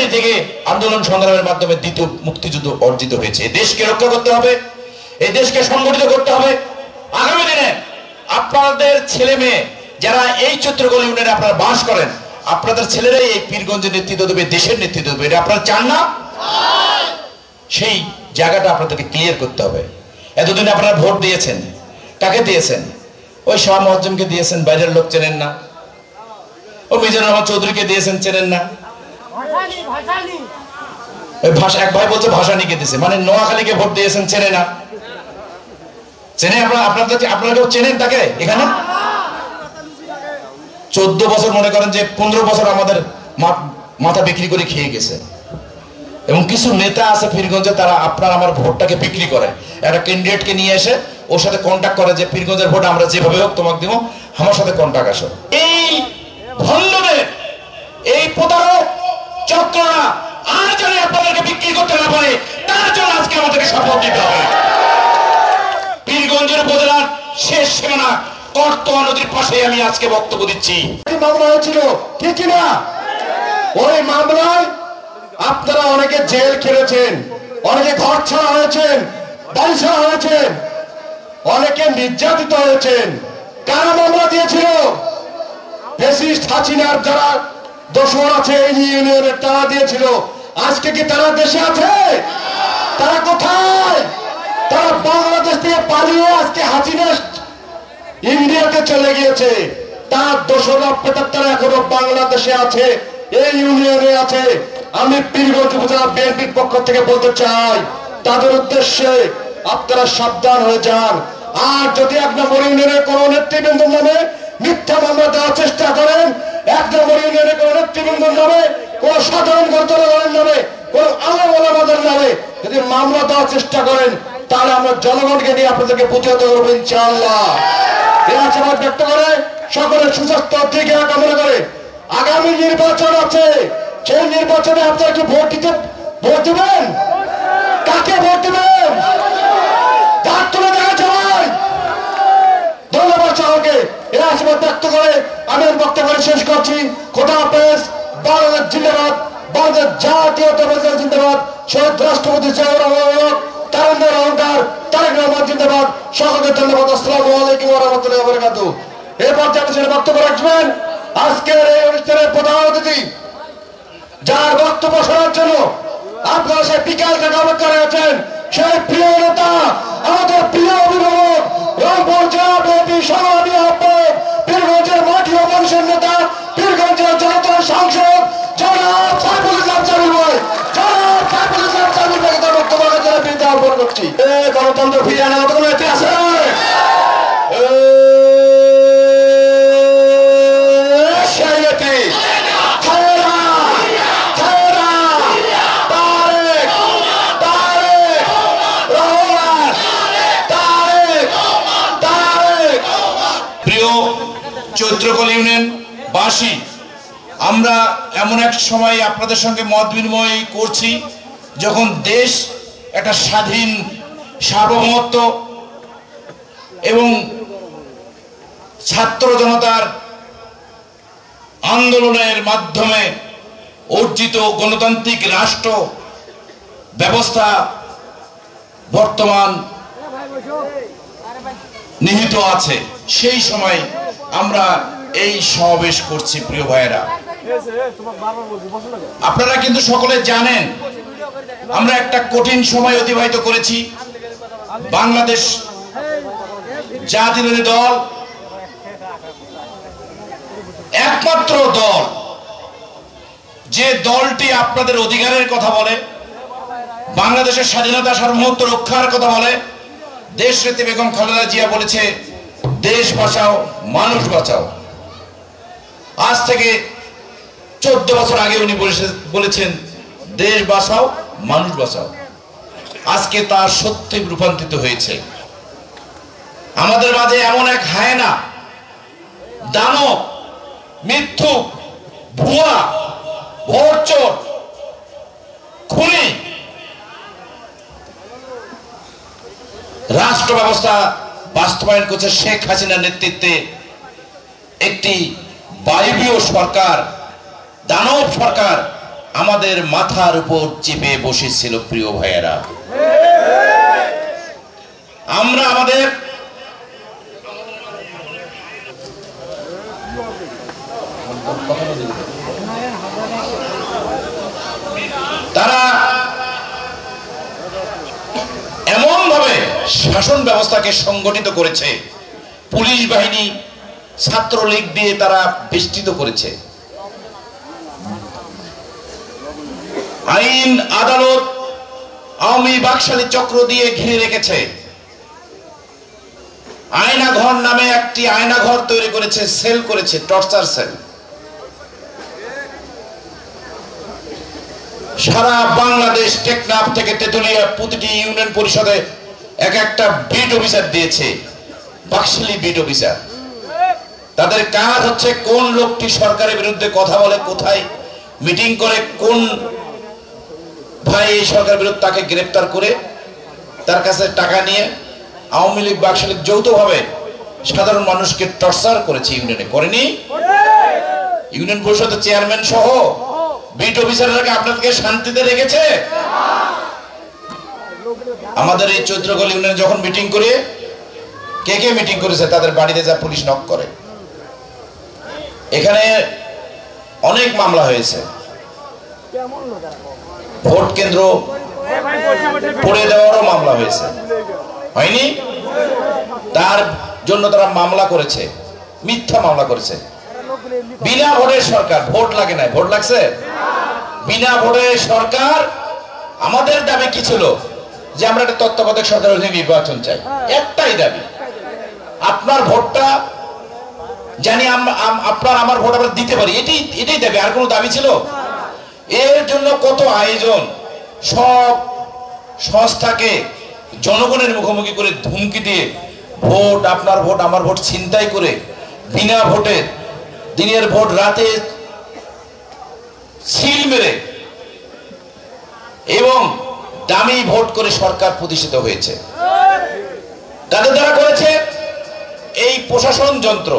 শ্রেণী থেকে আন্দোলন সংগ্রামের মাধ্যমে দ্বিতীয় মুক্তিযুদ্ধ অর্জিত হয়েছে। দেশকে রক্ষা করতে হবে, এই দেশকে সংগঠিত করতে হবে। আগামী দিনে আপনাদের ছেলে মেয়ে যারা এই চৈত্রকোল ইউনিয়নে আপনারা বাস করেন, আপনাদের ছেলেরাই এই পীরগঞ্জের নেতৃত্ব দেবে, দেশের নেতৃত্ব দেবে। এটা আপনারা চান না? সেই জায়গাটা আপনাদেরকে ক্লিয়ার করতে হবে। এতদিন আপনারা ভোট দিয়েছেন, কাকে দিয়েছেন? ওই শাহ মুয়াজ্জমকে দিয়েছেন, বাইরের লোক চেনেন না। ও মিজানুর রহমান চৌধুরীকে দিয়েছেন, চেনেন না। এক ভাই বলছে ভাসানীকে দিয়েছে, মানে নোয়াখালীকে ভোট দিয়েছেন, চেনে না। চেনে আপনারা কেউ চেনেন তাকে? এখানে 14 বছর মনে করেন যে 15 বছর আমাদের মাথা বিক্রি করে খেয়ে গেছে। এবং কিছু নেতা আছে পীরগঞ্জে, তারা আপনার আমার ভোটটাকে বিক্রি করে। একটা ক্যান্ডিডেটকে নিয়ে এসে ওর সাথে কন্ট্যাক্ট করে যে পীরগঞ্জের ভোট আমরা যেভাবে হোক তোমাকে দিব, আমার সাথে কন্ট্যাক্ট আসো। এই ভণ্ডদের, এই প্রতারক চক্ররা আর যেন আপনাদেরকে বিক্রি করতে না পারে, তার জন্য আজকে আমাদেরকে শপথ নিতে হবে। পীরগঞ্জের উপজেলার শেষ সীমানা করতোয়া নদীর পাশে আমি আজকে বক্তব্য দিচ্ছি। মামলা হয়েছিল ঠিক কিনা? ওই মামলায় আপনারা অনেকে জেল খেলেছেন, অনেকে ঘর ছাড়া হয়েছেন, বাড়ি ছাড়া হয়েছেন, অনেকে নির্যাতিত হয়েছেন। কারা মামলা দিয়েছিল? ফ্যাসিস্ট হাসিনার যারা দোসর আছে এই ইউনিয়নের, তারা দিয়েছিল। আজকে কি তারা দেশে আছে? তারা কোথায়? তারা বাংলাদেশ থেকে পালিয়ে আজকে হাসিনা ইন্ডিয়াতে চলে গিয়েছে। তার দোসরা প্রেতাত্মারা এখনো বাংলাদেশে আছে, এই ইউনিয়নে আছে। আমি পীরগঞ্জ উপজেলা বিএনপির পক্ষ থেকে বলতে চাই, তাদের উদ্দেশ্যে আপনারা সাবধান হয়ে যান। আর যদি 1 নম্বর ইউনিয়নের কোন নেতৃবৃন্দের নামে মিথ্যা মামলা দেওয়ার চেষ্টা করেন, 1 নম্বর ইউনিয়নের কোন নেতৃবৃন্দের নামে, কোন সাধারণ জনগণের নামে, কোন আলেম ওলামাদের নামে যদি মামলা দেওয়ার চেষ্টা করেন, তাহলে আমরা জনগণকে নিয়ে আপনাদেরকে প্রতিহত করবো ইনশাআল্লাহ। এই আশাবাদ ব্যক্ত করে সকলের সুস্বাস্থ্য দিকে কামনা করে আগামী নির্বাচন আছে, সেই নির্বাচনে আপনারা কি ভোট দিবেন? কাকে ভোট দিবেন? হাত তুলে দেখা যায়। ধন্যবাদ সবাইকে। এই আশীর্বাদ ব্যক্ত করে আমি বক্তব্য শেষ করছি। খোদা হাফেজ। বাংলাদেশ জিন্দাবাদ, বাংলাদেশ জাতীয়তাবাদী দল জিন্দাবাদ, শহীদ রাষ্ট্রপতি জিয়াউর রহমান, তারুণ্যের অহংকার তারেক রহমান জিন্দাবাদ। সকলকে ধন্যবাদ। আসসালামু আলাইকুম ওয়া রাহমাতুল্লাহি ওয়া বারাকাতুহু। এরপর যে বক্তব্য রাখবেন আজকের এই অনুষ্ঠানের প্রধান অতিথি, যার বক্তব্য শোনার জন্য আপনারা সেই বিকাল থেকে অপেক্ষা রয়েছেন, সেই প্রিয় নেতা, আমাদের প্রিয় অভিভাবক, রংপুর জেলা বিএনপি সংগ্রামী আহ্বায়ক, পীরগঞ্জের মাটি ও মানুষের নেতা, পীরগঞ্জের জনতার সাংসদ জনাব সাইফুল ইসলাম চাবি ভাই, জনাব সাইফুল ইসলাম চাবি ভাই তার বক্তব্য রাখার জন্য বিনীত আহ্বান করছি। এই গণতন্ত্র ফিরিয়ে আনার মতো কোনো এতে আছে? চৈত্রকোল ইউনিয়ন বাসী, আমরা এমন এক সময় আপনাদের সঙ্গে মত বিনিময় করছি যখন দেশ একটা স্বাধীন সার্বভৌমত্ব এবং ছাত্র জনতার আন্দোলনের মাধ্যমে অর্জিত গণতান্ত্রিক রাষ্ট্র ব্যবস্থা বর্তমান নিহিত আছে। সেই সময় আমরা এই সমাবেশ করছি। প্রিয় ভাইয়েরা, আপনারা কিন্তু সকলে জানেন আমরা একটা কঠিন সময় অতিবাহিত করেছি। বাংলাদেশ জাতীয়তাবাদী দল একমাত্র দল, যে দলটি আপনাদের অধিকারের কথা বলে, বাংলাদেশের স্বাধীনতা সার্বভৌমত্ব রক্ষার কথা বলে। দেশ নেত্রী বেগম খালেদা জিয়া বলেছে, দেশ বাঁচাও মানুষ বাঁচাও। আজ থেকে 14 বছর আগে উনি বলেছেন, দেশ বাঁচাও মানুষ বাঁচাও। আজকে তার সত্যি রূপান্তরিত হয়েছে। আমাদের মাঝে এমন এক হায়না, দানব, মিথ্যুক, ভুয়া, ভোটচোর, খুনি রাষ্ট্র ব্যবস্থা বাস্তবায়ন করছে শেখ হাসিনার নেতৃত্বে একটি বায়বীয় সরকার, দানব সরকার। আমাদের মাথার উপর চেপে বসেছিল। প্রিয় ভাইয়েরা, আমরা আমাদের তারা এমন ভাবে শাসন ব্যবস্থাকে সংগঠিত করেছে, পুলিশ বাহিনী ছাত্রলীগ দিয়ে তারা বেষ্টিত করেছে, আইন আদালত আওয়ামী বাকশালী চক্র দিয়ে ঘিরে রেখেছে। আয়নাঘর নামে একটি আয়নাঘর তৈরি করেছে, সেল করেছে, টর্চার সেল। সারা বাংলাদেশ টেকনাফ থেকে তেতুলিয়া প্রতিটি ইউনিয়ন পরিষদে এক একটা বিট অফিসার দিয়েছে, বাকশালী বিট অফিসার। তাদের কাজ হচ্ছে কোন লোকটি সরকারের বিরুদ্ধে কথা বলে, কোথায় মিটিং করে, কোন ভাই এই সরকারের বিরুদ্ধে, তাকে গ্রেফতার করে তার কাছে টাকা নিয়ে আওয়ামী লীগ বাকশালী যৌথভাবে সাধারণ মানুষকে টর্চার করেছে। ইউনিয়নে করেনি? ইউনিয়ন পরিষদের চেয়ারম্যান সহ বিট অফিসাররা আপনাদেরকে শান্তিতে রেখেছে? আমাদের এই চৈত্রগল ইউনিয়নে যখন মিটিং করে, কে কে মিটিং করেছে তাদের বাড়িতে যা পুলিশ নক করে। এখানে অনেক মামলা হয়েছে, ভোট কেন্দ্র পড়ে দেওয়ারও মামলা হয়েছে, হয়নি? তার জন্য তারা মামলা করেছে, মিথ্যা মামলা করেছে। বিনা ভোটের সরকার, ভোট লাগে না, ভোট লাগছে? বিনা ভোটের সরকার। আমাদের দাবি কি ছিল? যে আমরা একটা তত্ত্বাবধায়ক সরকার নির্বাচন চাই, একটাই দাবি। আপনার ভোটটা জানি আপনার আমার ভোট আমরা দিতে পারি, এটাই দাবি, আর কোনো দাবি ছিল? এর জন্য কত আয়োজন, সব সংস্থাকে জনগণের মুখোমুখি করে ধুমকি দিয়ে ভোট, আপনার ভোট আমার ভোট ছিনতাই করে, বিনা ভোটে দিনের ভোট রাতে সিল মেরে এবং দামি ভোট করে সরকার প্রতিষ্ঠিত হয়েছে। তাদের দ্বারা করেছে এই প্রশাসন যন্ত্র,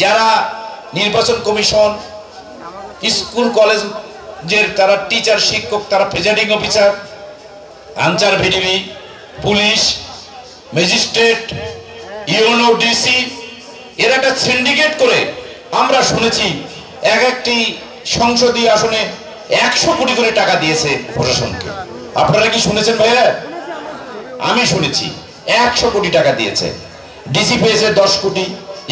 যারা নির্বাচন কমিশন, স্কুল কলেজের তারা টিচার, শিক্ষক, তারা presiding officer, Ansar VDP, police, magistrate, UNO, DC, এরা একটা সিন্ডিকেট করে আমরা শুনেছি এক একটি সংসদীয় আসনে 100 কোটি করে টাকা দিয়েছে প্রশাসনকে। আপনারা কি শুনেছেন ভাইয়া? আমি শুনেছি 100 কোটি টাকা দিয়েছে। ডিসি পেয়েছে 10 কোটি,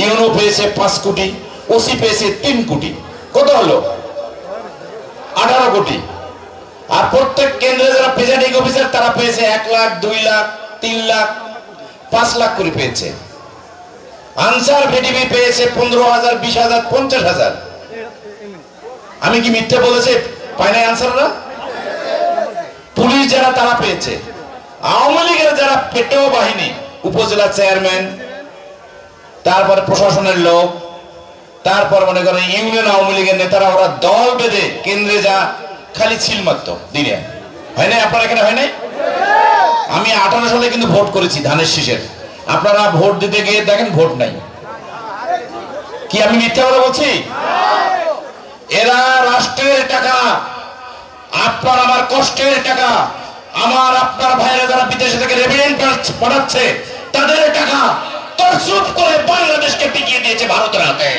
ইউনো পেয়েছে 5 কোটি, ওসি পেয়েছে 3 কোটি। কত হলো? 18 কোটি। আর প্রত্যেক কেন্দ্রে যারা প্রেজাইডিং অফিসার তারা পেয়েছে 1 লাখ, 2 লাখ, 3 লাখ, 5 লাখ করে পেয়েছে। আনসার ভিডিবি পেয়েছে 15,000, 20,000, 50,000। আমি কি মিথ্যে বলেছি? পায় নাই আনসাররা? পুলিশ যারা তারা পেয়েছে। আওয়ামী লীগের যারা পেটেও বাহিনী, উপজেলা চেয়ারম্যান, তারপরে প্রশাসনের লোক, তারপর মনে করেন ইউনিয়ন আওয়ামী লীগের নেতারা, ওরা দল বেঁধে কেন্দ্রে যা খালি ছিল মাত্র দিনে। হয় নাই? আপনার এখানে হয় নাই? আমি 58 সালে কিন্তু ভোট করেছি ধানের শীষের। আপনারা ভোট দিতে গিয়ে দেখেন ভোট নাই। কি আমি মিথ্যা কথা বলছি? এরা রাষ্ট্রের টাকা, আপনার আমার কষ্টের টাকা, আমার আপনার ভাইরা যারা বিদেশে থেকে রেভিডেন্ট পাঠাচ্ছে তাদের টাকা তরসুপ করে বাংলাদেশকে টিকিয়ে দিয়েছে ভারতের হাতে।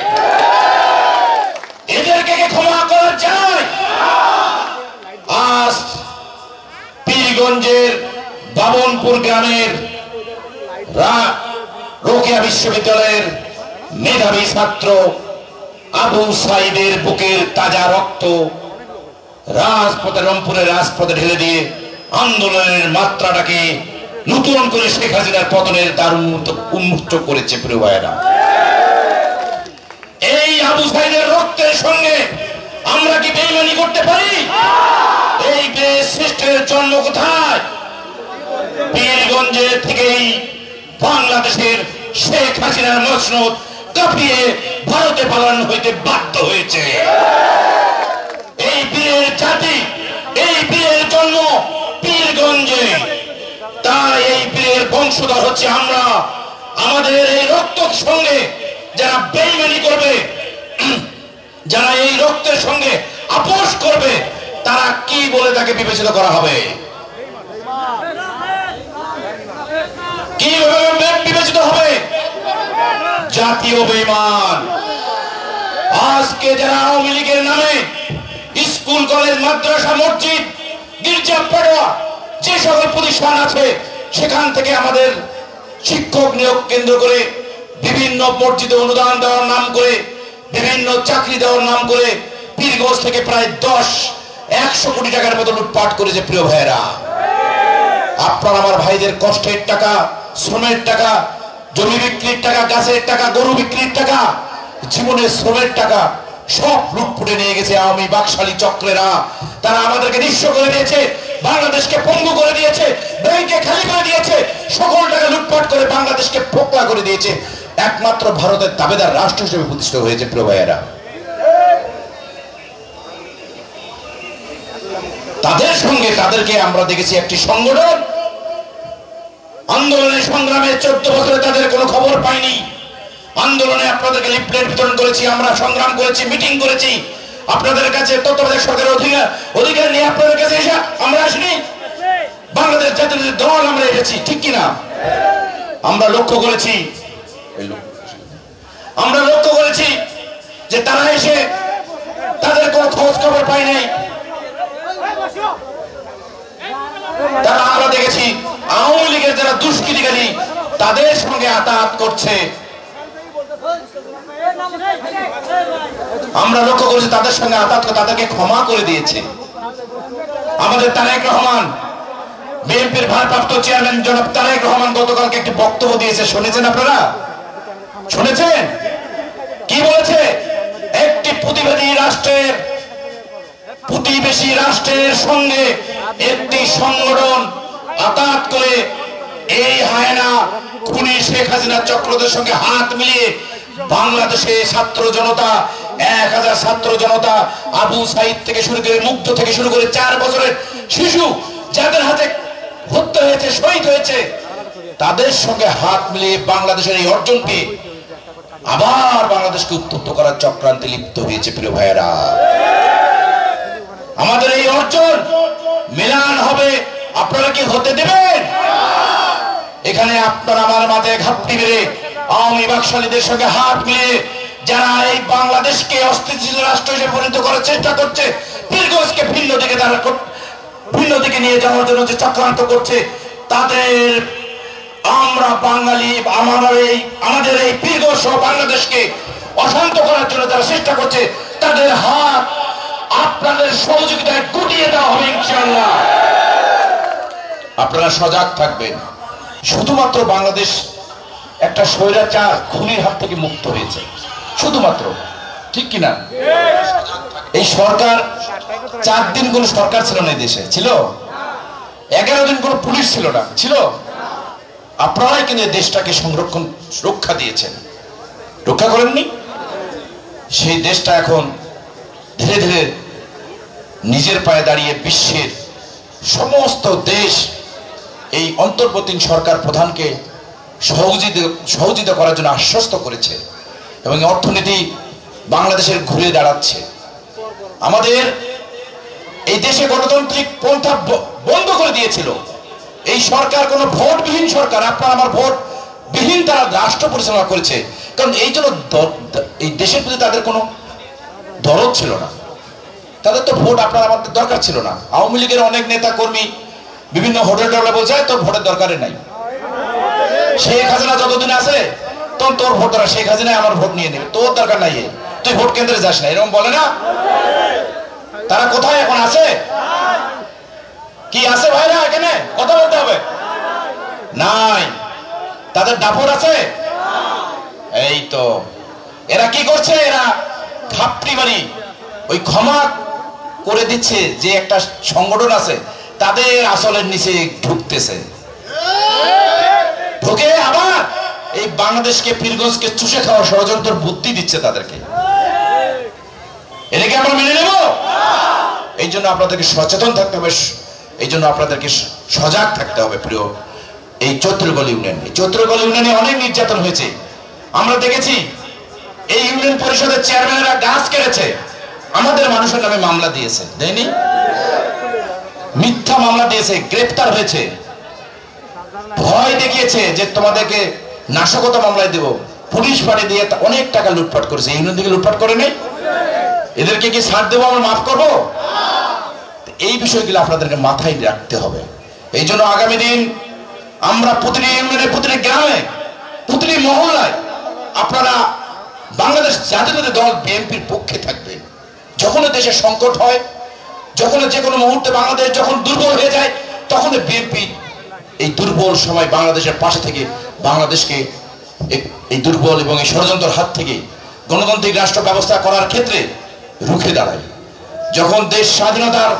এদেরকে ক্ষমা করা যায়? আজ পীরগঞ্জের বামনপুর গ্রামের রোকেয়া বিশ্ববিদ্যালয়ের মেধাবী ছাত্র আবু সাইদের বুকের তাজা রক্ত রাজপথে, রংপুরের রাজপথে ঢেলে দিয়ে আন্দোলনের মাত্রাটাকে নতুন করে শেখ হাসিনার পতনের দ্বার উন্মুক্ত করেছে। প্রিয় ভাইয়েরা, এই আবু সাইদের রক্তের সঙ্গে আমরা কি বেইমানি করতে পারি? এই সৃষ্টির জন্ম কোথায়? পীরগঞ্জের থেকেই বাংলাদেশের শেখ হাসিনার মসনদ কাঁপিয়ে ভারতে পালানো হইতে বাধ্য হয়েছে। এই বীরের জাতি, এই বীরের জন্ম পীরগঞ্জে, তাই এই বীরের বংশধর হচ্ছে আমরা। আমাদের এই রক্তের সঙ্গে যারা বেইমানি করবে, যারা এই রক্তের সঙ্গে আপোষ করবে, তারা কি বলে তাকে বিবেচিত করা হবে? কিভাবে বিবেচিত হবে? জাতীয় বেঈমান। আজকে যারা আওয়ামী লীগের নামে স্কুল, কলেজ, মাদ্রাসা, মসজিদ, গির্জা, পড়ুয়া যে সকল প্রতিষ্ঠান আছে সেখান থেকে আমাদের শিক্ষক নিয়োগ কেন্দ্র করে বিভিন্ন মসজিদে অনুদান দেওয়ার নাম করে, বিভিন্ন চাকরি দেওয়ার নাম করে পীরগঞ্জ থেকে প্রায় 100 কোটি টাকার মতো লুটপাট করেছে। প্রিয় ভাইয়েরা, আপনার আমার ভাইদের কষ্টের টাকা, শ্রমের টাকা, জমি বিক্রির টাকা, গাছের টাকা, গরু বিক্রির টাকা, জীবনের শ্রমের টাকা সব লুটপুটে নিয়ে গেছে আওয়ামী বাকশালী চক্রেরা। তারা আমাদেরকে নিঃস্ব করে দিয়েছে, বাংলাদেশকে পঙ্গু করে দিয়েছে, ব্যাংকে খালি করে দিয়েছে, সকল টাকা লুটপাট করে বাংলাদেশকে পোকলা করে দিয়েছে। একমাত্র ভারতের দাবেদার রাষ্ট্র হিসেবে প্রতিষ্ঠিত হয়েছে। প্রিয় ভাইয়েরা, তাদের সঙ্গে তাদেরকে আমরা দেখেছি একটি সংগঠন আন্দোলনের সংগ্রামে 14 বছরে তাদের কোনো খবর পাইনি। আন্দোলনে আপনাদেরকে লিফলেট বিতরণ করেছি, আমরা সংগ্রাম করেছি, মিটিং করেছি, আপনাদের কাছে তত্ত্বাবধায়ক সরকারের অধিকার নিয়ে আপনাদের কাছে এসে আমরা আসিনি। বাংলাদেশ জাতীয় দল আমরা এসেছি, ঠিক কিনা? আমরা লক্ষ্য করেছি যে তারা এসে তাদের কোনো খোঁজ খবর পাই নাই। তারা আমরা দেখেছি আওয়ামী লীগের যারা দুষ্কৃতিকারী তাদের সঙ্গে আতাত করছে। আমরা লক্ষ্য করেছি তাদের সঙ্গে আতাত করে তাদেরকে ক্ষমা করে দিয়েছে। আমাদের তারেক রহমান, বিএনপির ভারপ্রাপ্ত চেয়ারম্যান জনাব তারেক রহমান গতকালকে একটি বক্তব্য দিয়েছে, শুনেছেন আপনারা? শুনেছেন কি বলেছে? একটি প্রতিবেশী রাষ্ট্রের সঙ্গে একটি সংগঠন আতাত করে এই হায়না খুনি শেখ হাসিনা চক্রদের সঙ্গে হাত মিলিয়ে বাংলাদেশে ছাত্র জনতা, 1000 ছাত্র জনতা, আবু সাইদ থেকে শুরু করে, মুগ্ধ থেকে শুরু করে 4 বছরের শিশু যাদের হাতে হত্যা হয়েছে, শহীদ হয়েছে, তাদের সঙ্গে হাত মিলিয়ে বাংলাদেশের এই অর্জনকে আবার বাংলাদেশকে উত্তপ্ত করার চক্রান্তে লিপ্ত হয়েছে। প্রিয় ভাইয়েরা, আমাদের এই অর্জন মিলান হবে, আপনারা কি হতে দেবেন? এখানে আপনার আমার মাঝে ঘাপটি মেরে আওয়ামী বাকশালীদের সঙ্গে হাত মিলিয়ে যারা এই বাংলাদেশকে অস্থিতিশীল রাষ্ট্র হিসেবে পরিণত করার চেষ্টা করছে, পীরগঞ্জকে ভিন্ন দিকে নিয়ে যাওয়ার জন্য যে চক্রান্ত করছে, তাদের আমরা বাঙালি আমাদের এই পীরগঞ্জ সহ বাংলাদেশকে অশান্ত করার জন্য যারা চেষ্টা করছে, তাদের হাত আপনাদের সহযোগিতায় গুটিয়ে দেওয়া হবে ইনশাআল্লাহ। আপনারা সজাগ থাকবেন। শুধুমাত্র বাংলাদেশ একটা স্বৈরাচার খুনির হাত থেকে মুক্ত হয়েছে, শুধুমাত্র, ঠিক কিনা? এই সরকার 4 দিন কোন সরকার ছিল না, এই দেশে ছিল 11 দিন কোন পুলিশ ছিল না, ছিল। আপনারাই কিন্তু দেশটাকে রক্ষা দিয়েছেন, রক্ষা করেননি? সেই দেশটা এখন ধীরে ধীরে নিজের পায়ে দাঁড়িয়ে বিশ্বের সমস্ত দেশ এই অন্তর্বর্তী সরকার প্রধানকে সহযোগিতা করার জন্য আশ্বস্ত করেছে এবং অর্থনীতি বাংলাদেশের ঘুরে দাঁড়াচ্ছে। আমাদের এই দেশে গণতান্ত্রিক পন্থা বন্ধ করে দিয়েছিল এই সরকার, কোন ভোটবিহীন সরকার, আপনার আমার ভোটবিহীন তারা রাষ্ট্র পরিচালনা করেছে। কারণ এই জন্য এই দেশের প্রতি তাদের কোনো দরদ ছিল না, তাদের তো ভোট আপনার আমাদের দরকার ছিল না। আওয়ামী লীগের অনেক নেতা কর্মী বিভিন্ন হোটেল টোলে বলছে তোর ভোটের দরকারই নাই, শেখ হাসিনা যতদিন আছে তখন তোর ভোট দরকার, শেখ হাসিনাই আমার ভোট নিয়ে নেবে, তোর দরকার নাই, তুই ভোট কেন্দ্রে যাস না, এরকম বলে না? তারা কোথায় এখন আছে? কি আছে ভাইরা? এখানে কথা বলতে হবে। নাই, তাদের দাপট আছে? এই তো এরা কি করছে? এরা ঘাপটি মারি ওই ক্ষমা করে দিচ্ছে যে একটা সংগঠন আছে, তাদের আসলের নিচে ঢুকতেছে, ঢুকে আবার এই বাংলাদেশকে, পীরগঞ্জকে চুষে খাওয়ার ষড়যন্ত্র বুদ্ধি দিচ্ছে তাদেরকে। এটাকে আমরা মেনে নেব? এই জন্য আপনাদেরকে সচেতন থাকতে হবে, এই জন্য আপনাদেরকে সজাগ থাকতে হবে। প্রিয় এই চৈত্রগল ইউনিয়ন, এই চৈত্রগল ইউনিয়নে অনেক নির্যাতন হয়েছে, আমরা দেখেছি। এই ইউনিয়ন পরিষদের চেয়ারম্যানেরা গাছ কেটেছে, আমাদের মানুষের নামে মামলা দিয়েছে, দেয়নি? মিথ্যা মামলা দিয়েছে, গ্রেফতার হয়েছে, ভয় দেখিয়েছে যে তোমাদেরকে নাশকতা মামলায় দেব, পুলিশ পাঠিয়ে দিয়ে অনেক টাকা লুটপাট করেছে। ইউনিয়ন থেকে লুটপাট করে নেই, এদেরকে কি ছাড় দেবো, আমরা মাফ করবো? এই বিষয়গুলো আপনাদেরকে মাথায় রাখতে হবে। এই জন্য আগামী দিন আমরা প্রতিটি ইউনিয়নে, প্রতিটি গ্রামে, প্রতিটি মহল্লায় আপনারা বাংলাদেশ জাতীয়তাবাদী দল বিএনপির পক্ষে থাকবেন। যখন দেশের সংকট হয়, যখন যে কোনো মুহূর্তে বাংলাদেশ যখন দুর্বল হয়ে যায়, তখন বিএনপি এই দুর্বল সময় বাংলাদেশের পাশে থেকে বাংলাদেশকে এই দুর্বল এবং এই ষড়যন্ত্রের হাত থেকে গণতান্ত্রিক রাষ্ট্র ব্যবস্থা করার ক্ষেত্রে রুখে দাঁড়ায়। যখন দেশ স্বাধীনতার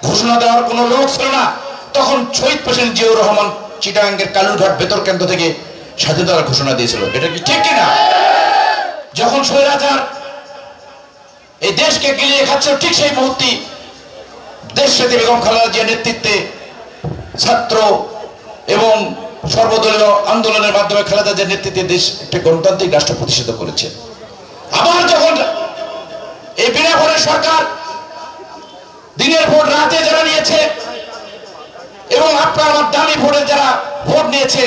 ঘোষণা দেওয়ার কোনো লোক ছিল না, তখন শহীদ প্রেসিডেন্ট জিয়াউর রহমান চিটাগাঙ্গের কালুরঘাট বেতর কেন্দ্র থেকে স্বাধীনতার ঘোষণা দিয়েছিল। এটা কি ঠিক কিনা? যখন স্বৈরাচার এই দেশকে গিলিয়ে খাচ্ছে, ঠিক সেই মুহূর্তে দেশনেত্রী বেগম খালেদা জিয়ার নেতৃত্বে ছাত্র এবং সর্বদলীয় আন্দোলনের মাধ্যমে খালেদা জিয়ার নেতৃত্বে দেশ একটি গণতান্ত্রিক রাষ্ট্র প্রতিষ্ঠিত করেছে। আবার যখন এই বিনা ভোটের সরকার দিনের ভোট রাতে যারা নিয়েছে এবং আপনার আমার দামি ভোটে যারা ভোট নিয়েছে,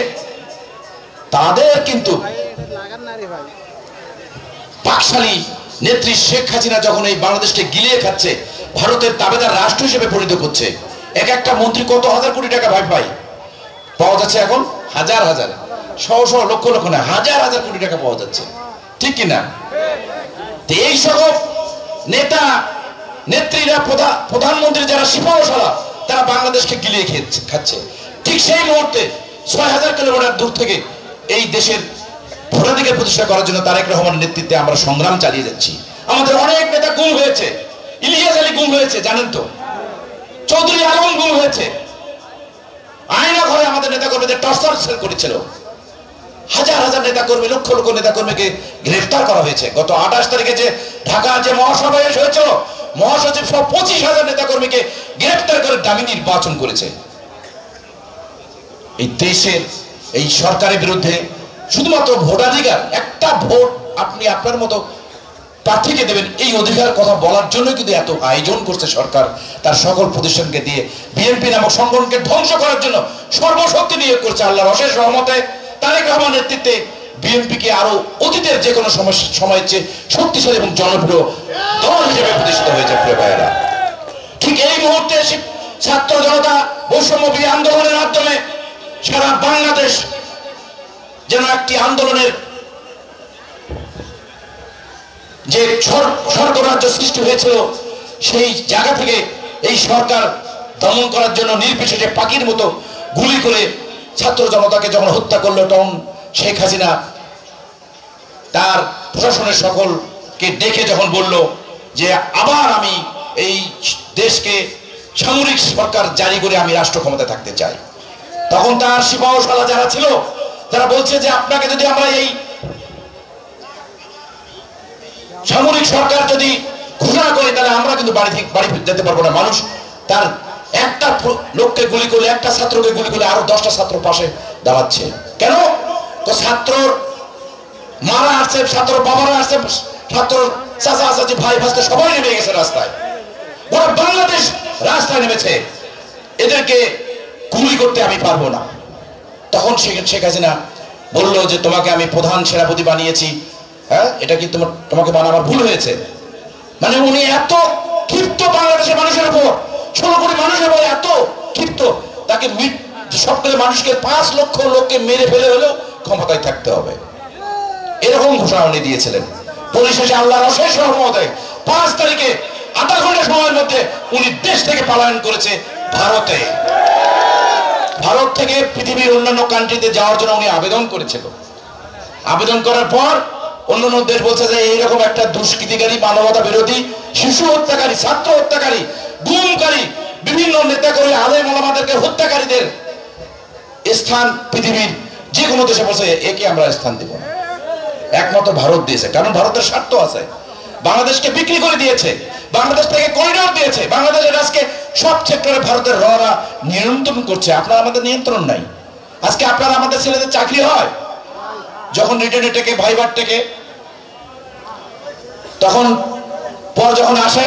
তাদের কিন্তু পাকশালী নেত্রী শেখ হাসিনা যখন এই বাংলাদেশকে গিলিয়ে খাচ্ছে, ভারতের দাবেদার রাষ্ট্র হিসেবে পরিণত করছে, এক একটা মন্ত্রী কত হাজার কোটি টাকা পাওয়া যাচ্ছে, এখন হাজার হাজার, শহ শহ, লক্ষ লক্ষ না, হাজার হাজার কোটি টাকা পাওয়া যাচ্ছে, ঠিক কিনা? এই সকল নেতা নেত্রীরা, প্রধানমন্ত্রী যারা সিপাহসালা, তারা বাংলাদেশকে গিলিয়ে খাচ্ছে। ঠিক সেই মুহূর্তে ৬,০০০ কিলোমিটার দূর থেকে এই দেশের ভোটাধিকার প্রতিষ্ঠা করার জন্য তারেক রহমানের নেতৃত্বে আমরা সংগ্রাম চালিয়ে যাচ্ছি। আমাদের অনেক নেতা গুম হয়েছে, ইলিয়াস আলী গুম হয়েছে, জানেন তো, চৌধুরী আলম গুম হয়েছে, আয়না ঘরে আমাদের নেতা কর্মীদের টর্চার সেল করেছিল, হাজার হাজার নেতা কর্মী, লক্ষ লক্ষ নেতা কর্মীকে গ্রেফতার করা হয়েছে। গত ২৮ তারিখে যে ঢাকার যে মহাসমাবেশ হয়েছিল, মহাসচিব সহ ২৫,০০০ নেতা কর্মীকে গ্রেফতার করে দামি নির্বাচন করেছে। এই দেশের এই সরকারের বিরুদ্ধে শুধুমাত্র ভোটাধিকার, একটা ভোট আপনি আপনার মতো প্রার্থীকে দেবেন, এই অধিকার কথা বলার জন্য কিন্তু এত আয়োজন করছে সরকার, তার সকল প্রতিষ্ঠানকে দিয়ে বিএনপি নামক সংগঠনকে ধ্বংস করার জন্য সর্বশক্তি নিয়োগ করছে। আল্লাহর অশেষ রহমতে তারেক রহমান নেতৃত্বে বিএনপিকে আরো অতীতের যে কোনো সময়ের চেয়ে শক্তিশালী এবং জনপ্রিয় দল হিসেবে প্রতিষ্ঠিত হয়েছে। প্রিয় ভাইয়েরা, ঠিক এই মুহূর্তে ছাত্র জনতা বৈষম্যবিরোধী আন্দোলনের মাধ্যমে সারা বাংলাদেশ যেন একটি আন্দোলনের যে স্বর্গরাজ্য সৃষ্টি হয়েছিল, সেই জায়গা থেকে এই সরকার দমন করার জন্য নির্বিশেষে পাখির মতো গুলি করে ছাত্র জনতাকে যখন হত্যা করলো, তখন শেখ হাসিনা তার প্রশাসনের সকলকে ডেকে যখন বলল যে আবার আমি এই দেশকে সামরিক সরকার জারি করে আমি রাষ্ট্র ক্ষমতায় থাকতে চাই, তখন তার সিপাহসালা যারা ছিল, তারা বলছে যে আপনাকে যদি আমরা এই সামরিক সরকার যদি ঘোষণা করে, তাহলে আমরা কিন্তু বাড়ি যেতে পারবো না। মানুষ তার একটা লোককে গুলি করলে, একটা ছাত্রকে গুলি করলে আরো 10টা ছাত্র পাশে দাঁড়াচ্ছে। কেন? তো ছাত্রর মারা আসছে, ছাত্র বাবারা আসছে, ছাত্র চাচা চাচি ভাই ভাস্তে সবাই নেমে গেছে রাস্তায়, গোটা বাংলাদেশ রাস্তায় নেমেছে, এদেরকে গুলি করতে আমি পারবো না। তখন শেখ হাসিনা বললো যে তোমাকে আমি প্রধান সেনাপতি বানিয়েছি, হ্যাঁ, এটা কি তোমাকে বানাবার ভুল হয়েছে? মানে উনি এত ক্ষিপ্ত বাংলাদেশের মানুষের উপর, 16 কোটি মানুষের উপর এত ক্ষিপ্ত, তাকে সবগুলো মানুষকে 5 লক্ষ লোককে মেরে ফেলে হলেও ক্ষমতায় থাকতে হবে, এরকম ঘোষণা উনি দিয়েছিলেন। পরিশেষে আল্লাহর অশেষ রহমতে 5 তারিখে 8 ঘন্টা সময়ের মধ্যে উনি দেশ থেকে পলায়ন করেছে ভারতে। ভারত থেকে পৃথিবীর অন্যান্য কান্ট্রিতে যাওয়ার জন্য উনি আবেদন করেছিল। আবেদন করার পর অন্যান্য দেশ বলছে যে এইরকম একটা দুষ্কৃতিকারী, মানবতা বিরোধী, শিশু হত্যাকারী, ছাত্র হত্যাকারী, গুমকারী, বিভিন্ন নেতাকর্মী, আলেম ওলামাদেরকে হত্যাকারীদের স্থান পৃথিবীর যে কোনো দেশে বলছে একে আমরা স্থান দেব না। একমাত্র ভারত দিয়েছে, কারণ ভারতের স্বার্থ আছে। বাংলাদেশকে বিক্রি করে দিয়েছে, বাংলাদেশ থেকে করিডোর দিয়েছে, বাংলাদেশের আজকে সব সেক্টরে ভারতের ররা নিয়ন্ত্রণ করছে। আপনার আমাদের নিয়ন্ত্রণ নাই। আজকে আপনার আমাদের ছেলেদের চাকরি হয়, যখন রিটার্নে টেকে, ভাইবার টেকে, তখন পর যখন আসে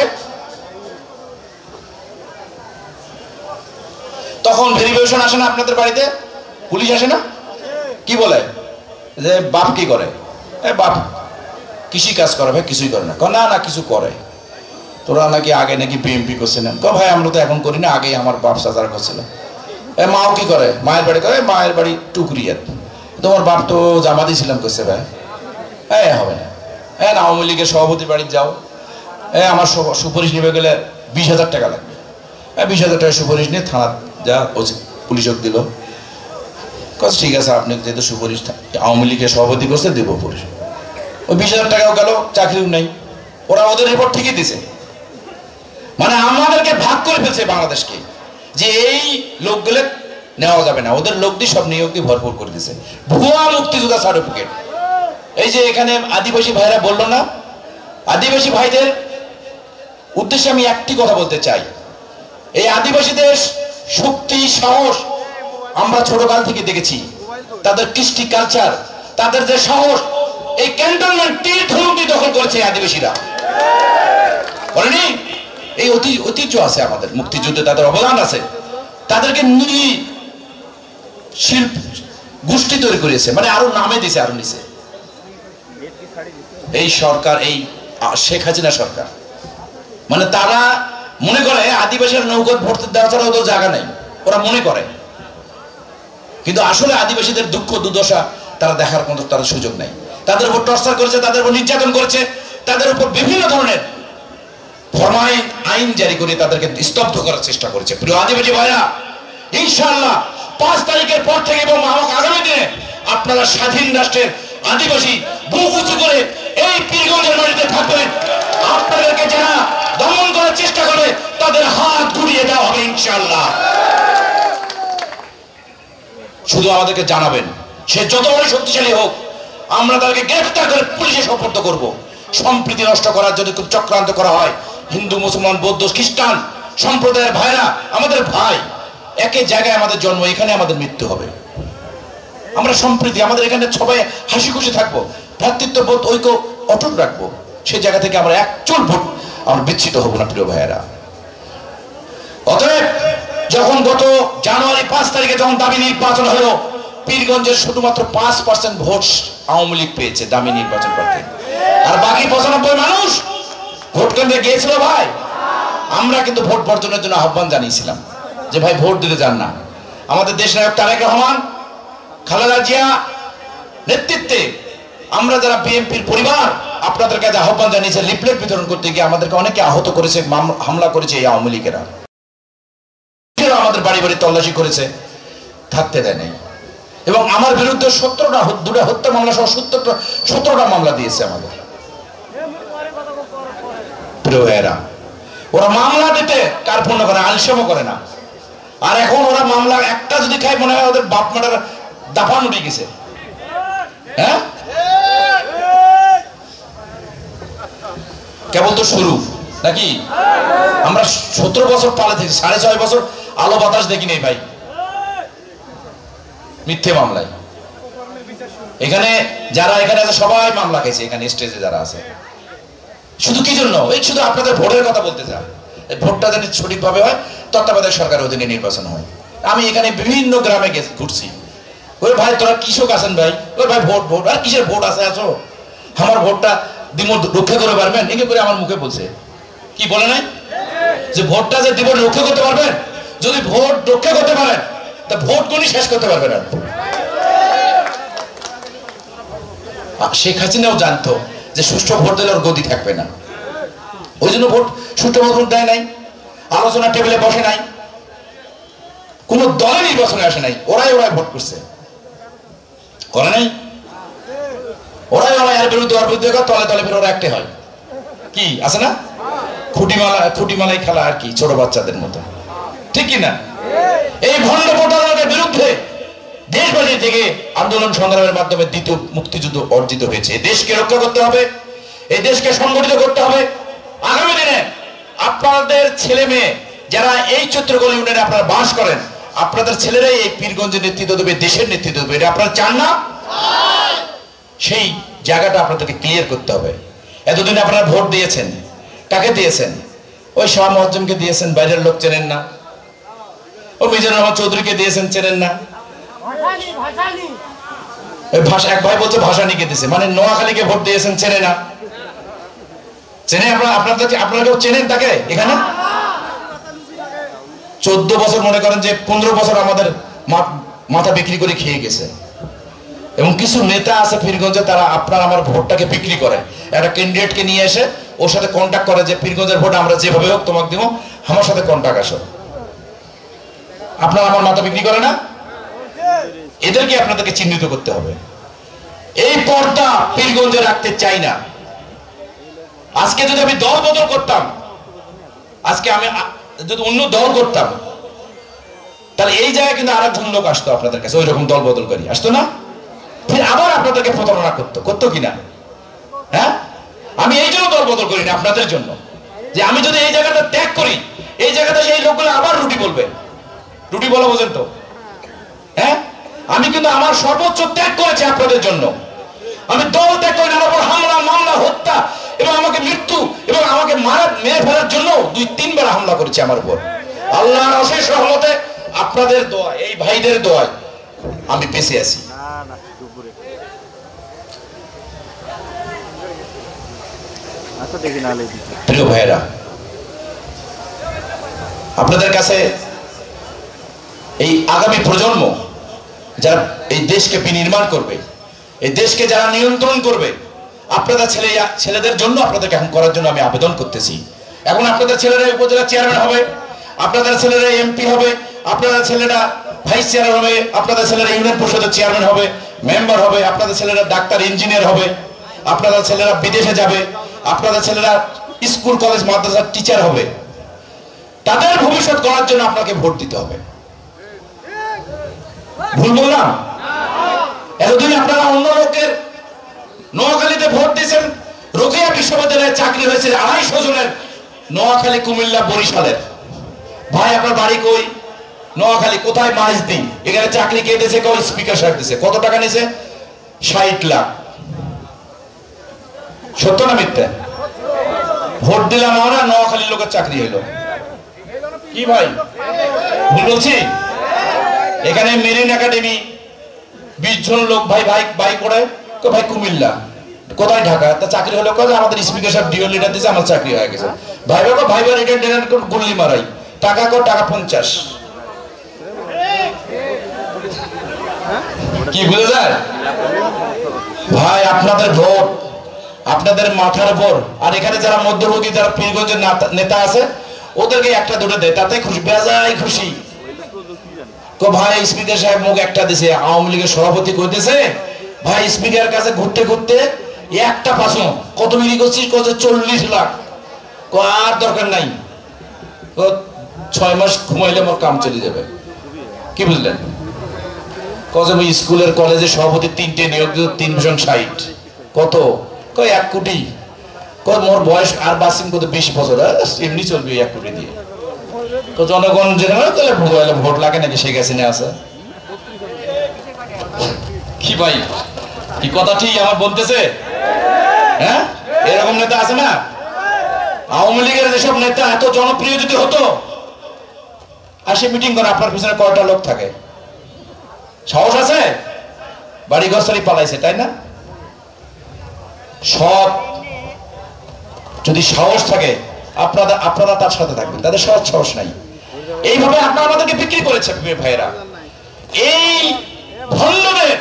তখন ভেরিফিকেশন আসে না আপনাদের বাড়িতে, পুলিশ আসে না, কি বলে যে বাপ কি করে, বাপ কৃষি কাজ করে, ভাই কিছুই করে না, না না কিছু করে, তোরা নাকি আগে নাকি বিএমপি করছিলেন, ভাই আমরা তো এখন করি না, আগে আমার বাপ চাচারা করছিল। মাও কি করে, মায়ের বাড়ি করে, মায়ের বাড়ি টুকরিয়াত, তোমার বাপ তো জামাতি ছিলাম করছে, ভাই হবে না, আওয়ামী লীগের সভাপতির বাড়ি যাও, আমার সুপারিশ নিবে গেলে 20,000 টাকা লাগবে, 20,000 টাকা সুপারিশ নিয়ে থানা যা পুলিশ দিল, ঠিক আছে আপনি যেহেতু সুপারিশ আওয়ামী লীগের সভাপতি করছে দেব পুলিশ, ওই 20,000 টাকাও গেল, চাকরিও নেই, ওরা ওদের রিপোর্ট ঠিকই দিছে। মানে আমাদেরকে ভাগ করে ফেলছে বাংলাদেশকে, যে এই লোকগুলো নেওয়া যাবে না, ওদের লোক দিয়ে সব নিয়োগ দিয়ে ভরপুর করে দিছে, ভুয়া মুক্তিযোদ্ধা সার্টিফিকেট। এই যে এখানে আদিবাসী ভাইরা বললো না, আদিবাসী ভাইদের উদ্দেশ্যে আমি একটি কথা বলতে চাই, এই আদিবাসীদের শক্তি সাহস আমরা ছোটকাল থেকে দেখেছি, তাদের কৃষ্টি কালচার, তাদের যে সাহস, এই ক্যান্টনমেন্ট তীর ধনুক দিয়ে দখল করেছে আদিবাসীরা, বলেনি? এই ঐতিহ্য আছে আমাদের, মুক্তিযুদ্ধে তাদের অবদান আছে, তাদেরকে নিয়ে শিল্প গোষ্ঠী তৈরি করেছে, মানে আরো নামে দিছে, আরো নিছে এই সরকার, এই শেখ হাসিনা সরকার। মানে তারা মনে করে আদিবাসীর নৌকত ভোট দেওয়া ছাড়া ওদের জায়গা নেই, ওরা মনে করে, কিন্তু আসলে আদিবাসীদের দুঃখ দুর্দশা তারা দেখার মতো তাদের সুযোগ নেই। তাদের উপর টর্চার করেছে, তাদের উপর নির্যাতন করেছে, তাদের উপর বিভিন্ন ধরনের ফরমাইন আইন জারি করে তাদেরকে স্তব্ধ করার চেষ্টা করেছে। প্রিয় আদিবাসী ভাইরা, ইনশাআল্লাহ 5 তারিখের পর থেকে এবং আগামী দিনে আপনারা স্বাধীন রাষ্ট্রের আদিবাসী বুক উঁচু করে এই পীরগঞ্জের মাটিতে থাকবেন। আপনাদেরকে যারা দমন করার চেষ্টা করে তাদের হাত ঘুরিয়ে দেওয়া হবে ইনশাআল্লাহ। শুধু আমাদেরকে জানাবেন, সে যত বড় শক্তিশালী হোক, আমরা তাদেরকে গ্রেফতার করে পুলিশে সোপর্দ করব। সম্প্রীতি নষ্ট করার জন্য খুব চক্রান্ত করা হয়, হিন্দু মুসলমান বৌদ্ধ খ্রিস্টান সম্প্রদায়ের ভাইরা আমাদের ভাই, একই জায়গায় আমাদের জন্ম, এখানে আমাদের মৃত্যু হবে। আমরা সম্প্রীতি, আমাদের এখানে সবাই হাসি খুশি থাকবো, ভ্রাতৃত্ববোধ ঐক্য অটুট রাখবো, সেই জায়গা থেকে আমরা এক চুল ভোট আমরা বিচ্ছিত হব না প্রিয় ভাইয়েরা। অতএব যখন গত জানুয়ারি 5 তারিখে যখন দামি নির্বাচন হলো, পীরগঞ্জের শুধুমাত্র 5% ভোট আওয়ামী লীগ পেয়েছে দামি নির্বাচন করতে, আর বাকি 95 মানুষ ভোট কেন্দ্রে গিয়েছিল। ভাই আমরা কিন্তু ভোট বর্জনের জন্য আহ্বান জানিয়েছিলাম যে ভাই ভোট দিতে যান না। আমাদের দেশ নায়ক তারেক রহমান, খালেদা জিয়া নেতৃত্বে আমরা যারা বিএনপির পরিবার আপনাদের কাছে আহ্বান জানিয়েছে, লিফলেট বিতরণ করতে গিয়ে আমাদেরকে অনেকে আহত করেছে, হামলা করেছে এই আওয়ামী লীগেরা, আমাদের বাড়ি বাড়ি তল্লাশি করেছে, থাকতে দেয় নাই, এবং আমার বিরুদ্ধে 2টা হত্যা মামলা সহ 17টা মামলা দিয়েছে আমাদের। প্রিয় ভাইয়েরা, ওরা মামলা দিতে কার্পণ্য করে, আলসেমও করে না, আর এখন ওরা মামলা একটা যদি খায় মনে হয় ওদের বাপ মাটার দাফান উঠে গেছে। হ্যাঁ, কেবল তো শুরু নাকি? আমরা 17 বছর পালে থেকে 6.5 বছর আলো বাতাস দেখি নেই ভাই, মিথ্যে মামলায়। এখানে যারা এখানে আছে সবাই মামলা খেয়েছে, এখানে স্টেজে যারা আছে। শুধু কি জন্য? এই শুধু আপনাদের ভোটের কথা বলতে চান, ভোটটা যেন সঠিকভাবে হয়, তত্ত্বাবধায়ক সরকারের অধীনে নির্বাচন হয়। আমি এখানে বিভিন্ন গ্রামে ঘুরছি, ওই ভাই তোরা কৃষক আছেন ভাই, ওই ভাই ভোট ভোট, আর কিসের ভোট আছে আছো, আমার ভোটটা দিব রক্ষা করে পারবেন? একে করে আমার মুখে বলছে, কি বলে নাই যে ভোটটা যে দিব রক্ষা করতে পারবেন? যদি ভোট রক্ষা করতে পারেন তা ভোট গুলি শেষ করতে পারবেন। শেখ হাসিনাও জানতো যে সুষ্ঠু ভোট দিলে ওর গতি থাকবে না, ওই জন্য ভোট সুষ্ঠু ভোট দেয় নাই, আলোচনা টেবিলে বসে নাই, কোন দলে নির্বাচনে আসে নাই, ওরাই ভোট করছে, করে নাই? ওরাই এর বিরুদ্ধে ওর বিরুদ্ধে তলে তলে ফের ওরা একটে হয়, কি আছে না? খুঁটিমালাই খেলা আর কি, ছোট বাচ্চাদের মতো, ঠিক কিনা? এই ভণ্ড ভোটারদের বিরুদ্ধে দেশবাসী থেকে আন্দোলন সংগ্রামের মাধ্যমে দ্বিতীয় মুক্তিযুদ্ধ অর্জিত হয়েছে। দেশকে রক্ষা করতে হবে, এই দেশকে সংগঠিত করতে হবে। আগামী দিনে আপনাদের ছেলে মেয়ে যারা এই চৈত্রগড় ইউনিয়নে আপনারা বাস করেন, আপনাদের ছেলেরাই এই পীরগঞ্জের নেতৃত্ব দেবে, দেশের নেতৃত্ব দেবে, এটা আপনারা চান না? সেই জায়গাটা আপনাদেরকে ক্লিয়ার করতে হবে। এতদিন আপনারা ভোট দিয়েছেন, কাকে দিয়েছেন? ওই শাহ মুয়াজ্জমকে দিয়েছেন, বাইরের লোক চেনেন না। ও মিজানুর রহমান চৌধুরীকে দিয়েছেন, চেনেন না। এক ভাই বলছে ভাসানীকে দিয়েছে, মানে নোয়াখালীকে ভোট দিয়েছেন, চেনে না। চেনে আপনারা কেউ চেনেন তাকে? এখানে 14 বছর মনে করেন যে 15 বছর আমাদের মাথা বিক্রি করে খেয়ে গেছে। এবং কিছু নেতা আছে পীরগঞ্জে, তারা আপনার আমার ভোটটাকে বিক্রি করে। একটা ক্যান্ডিডেটকে নিয়ে এসে ওর সাথে কন্ট্যাক্ট করে যে পীরগঞ্জের ভোট আমরা যেভাবে হোক তোমাকে দিব, আমার সাথে কন্ট্যাক্ট আসো। আপনার আমার মাথা বিক্রি করে না? এদেরকে আপনাদেরকে চিহ্নিত করতে হবে। এই পর্দা পীরগঞ্জে রাখতে চাই না। আজকে যদি আমি দল বদল করতাম, আজকে আমি যদি অন্য দল করতাম, তাহলে এই জায়গায় কিন্তু আরেকজন লোক আসতো আপনাদের কাছে, ওই রকম দল বদল করি আসতো না? ফির আবার আপনাদেরকে প্রতারণা করতো কিনা? হ্যাঁ, আমি এই জন্য দল বদল করি না, আপনাদের জন্য। যে আমি যদি এই জায়গাটা ত্যাগ করি, এই জায়গাটা সেই লোকগুলো আবার রুটি বলবে। রুটি বলা বোঝেন তো? হ্যাঁ, আমি কিন্তু আমার সর্বোচ্চ ত্যাগ করেছি আপনাদের জন্য। আমি দল ত্যাগ করি না, আমার উপর হামলা, মামলা, হত্যা এবং আমাকে মৃত্যু এবং আমাকে মেরে ফেলার জন্য 2-3 বার হামলা করেছে আমার উপর। আল্লাহর অশেষ রহমতে, আপনাদের দোয়া, এই ভাইদের দোয়ায় আমি বেঁচে আছি। প্রিয় ভাইরা, আপনাদের কাছে এই আগামী প্রজন্ম যারা এই দেশকে বিনির্মাণ করবে, এই দেশকে যারা নিয়ন্ত্রণ করবে, আপনাদের ছেলেদের জন্য আপনাদেরকে এখন করার জন্য আমি আবেদন করতেছি। এখন আপনাদের ছেলেরা উপজেলা চেয়ারম্যান হবে, আপনাদের ছেলেরা এমপি হবে, আপনাদের ছেলেরা ভাইস চেয়ারম্যান হবে, আপনাদের ছেলেরা ইউনিয়ন পরিষদের চেয়ারম্যান হবে, মেম্বার হবে, আপনাদের ছেলেরা ডাক্তার, ইঞ্জিনিয়ার হবে, আপনাদের ছেলেরা বিদেশে যাবে, আপনাদের ছেলেরা স্কুল, কলেজ, মাদ্রাসার টিচার হবে। তাদের ভবিষ্যৎ গড়ার জন্য আপনাকে ভোট দিতে হবে। ভুল বললাম? এতদিন আপনারা অন্য লোকের নোয়াখালীতে ভোট দিয়েছেন, রোকেয়া বিশ্ববিদ্যালয়ে চাকরি হয়েছে 250 জনের, নোয়াখালী, কুমিল্লা, বরিশালের। ভাই আপনার বাড়ি কই? নোয়াখালী। কোথায়? মাইজদি। এখানে চাকরি কে দিয়েছে? কেউ স্পিকার সাহেব দিয়েছে। কত টাকা নিয়েছে? 60 লাখ। সত্য না মিথ্যা? ভোট দিলাম আমরা, নোয়াখালীর লোকের চাকরি হইল। কি ভাই ভুল বলছি? এখানে মেরিন একাডেমি 20 জন লোক ভাই ভাই করে, ভাই কুমিল্লা। কোথায়? ঢাকা। তা চাকরি হলো কাজ, আমাদের স্পিকার সাহেব ডিও লিডার দিয়েছে, আমার চাকরি হয়ে গেছে। ভাই রিটার্ন গুল্লি মারাই, টাকা 50। কি বুঝে যায় ভাই? আপনাদের ভোট আপনাদের মাথার উপর। আর এখানে যারা মধ্যভোগী, যারা পীরগঞ্জের নেতা আছে, ওদেরকে 1-2 দেয়, তাতে খুশি, বেজায় খুশি। ভাই স্পিকার সাহেব মুখ একটা দিছে, আওয়ামী লীগের সভাপতি কইতেছে, ভাই স্পিকার কাছে ঘুরতে ঘুরতে একটা পাশো কত বিক্রি করছিস? 40 লাখ। আর দরকার নাই, 6 মাস ঘুমাইলে আমার কাম চলে যাবে। কি বুঝলেন? স্কুলের, কলেজের সভাপতি 3টে নিয়োগ দিত, 360। কত? 1 কোটি। মোর বয়স আর বাসিং কত 20 বছর, এমনি চলবে 1 কোটি দিয়ে। জনগণ যেখানে ভোট লাগে নাকি শেখ হাসিনা আছে? কি ভাই, কি কথা ঠিক আমার বলতেছে? হ্যাঁ, এরকম নেতা আছে না? আওয়ামী লীগের যেসব নেতা এত জনপ্রিয় যদি হতো, আর সে মিটিং করে, আপনার পিছনে কয়টা লোক থাকে? সাহস আছে? বাড়ি ঘর সারি পালাইছে, তাই না? সব যদি সাহস থাকে, আপনারা তার সাথে থাকবেন। তাদের সাহস নাই। এইভাবে আপনারা আমাদেরকে বিক্রি করেছে ভাইয়েরা। এই ভণ্ডদের,